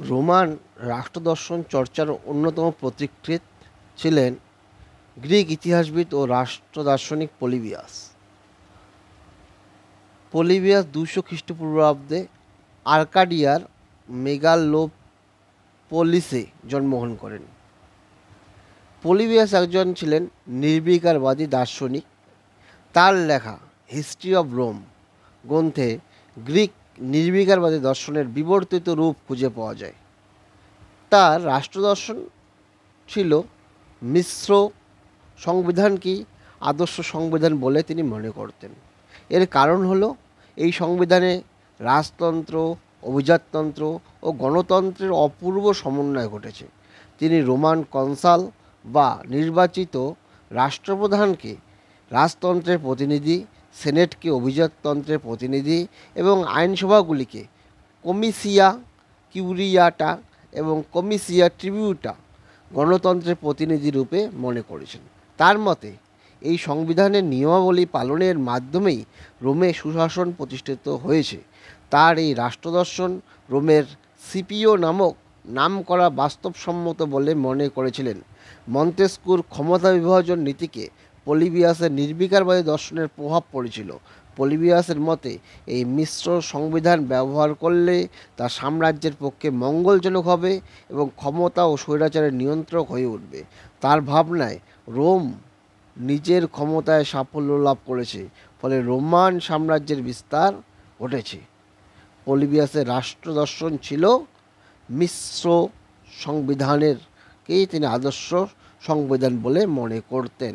Roman রাষ্ট্রদর্শন চর্চার অন্যতম পথিকৃৎ ছিলেন গ্রিক ইতিহাসবিদ ও রাষ্ট্র দার্শনিক পলিবিয়াস। পলিবিয়াস 200 খ্রিস্টপূর্বাব্দে আর্কাডিয়ার মেগালোপোলিসে জন্মগ্রহণ করেন। পলিবিয়াস একজন ছিলেন নির্বিকারবাদী দার্শনিক। তার লেখা হিস্ট্রি অব রোম গ্রন্থে গ্রিক নির্বিকারবাদী দর্শনের বিবর্তিত রূপ খুঁজে পাওয়া যায়। তার রাষ্ট্রদর্শন ছিল মিশ্র সংবিধানকে আদর্শ সংবিধান বলে তিনি মনে করতেন। এর কারণ হলো এই সংবিধানে রাজতন্ত্র, অভিজাততন্ত্র ও গণতন্ত্রের অপূর্ব সমন্বয় ঘটেছে। তিনি রোমান কনসাল বা নির্বাচিত রাষ্ট্রপ্রধানকে রাজতন্ত্রের প্রতিনিধি, সেনেটকে অভিজাততন্ত্রের প্রতিনিধি এবং আইনসভাগুলিকে কমিসিয়া কিউরিয়াটা এবং কমিসিয়া ট্রিবিউটা গণতন্ত্রের প্রতিনিধি রূপে মনে করেছেন। তার মতে এই সংবিধানের নিয়মাবলী পালনের মাধ্যমেই রোমে সুশাসন প্রতিষ্ঠিত হয়েছে। তার এই রাষ্ট্রদর্শন রোমের সিপিও নামক নাম করা বাস্তবসম্মত বলে মনে করেছিলেন। মন্তেস্কুর ক্ষমতা বিভাজন নীতিকে পলিবিয়াসের নির্বিকারবাদী দর্শনের প্রভাব পড়েছিল। পলিবিয়াসের মতে এই মিশ্র সংবিধান ব্যবহার করলে তা সাম্রাজ্যের পক্ষে মঙ্গলজনক হবে এবং ক্ষমতা ও স্বৈরাচারের নিয়ন্ত্রক হয়ে উঠবে। তার ভাবনায় রোম নিজের ক্ষমতায় সাফল্য লাভ করেছে, ফলে রোমান সাম্রাজ্যের বিস্তার ঘটেছে। পলিবিয়াসের রাষ্ট্র দর্শন ছিল মিশ্র সংবিধানেরকেই তিনি আদর্শ সংবিধান বলে মনে করতেন।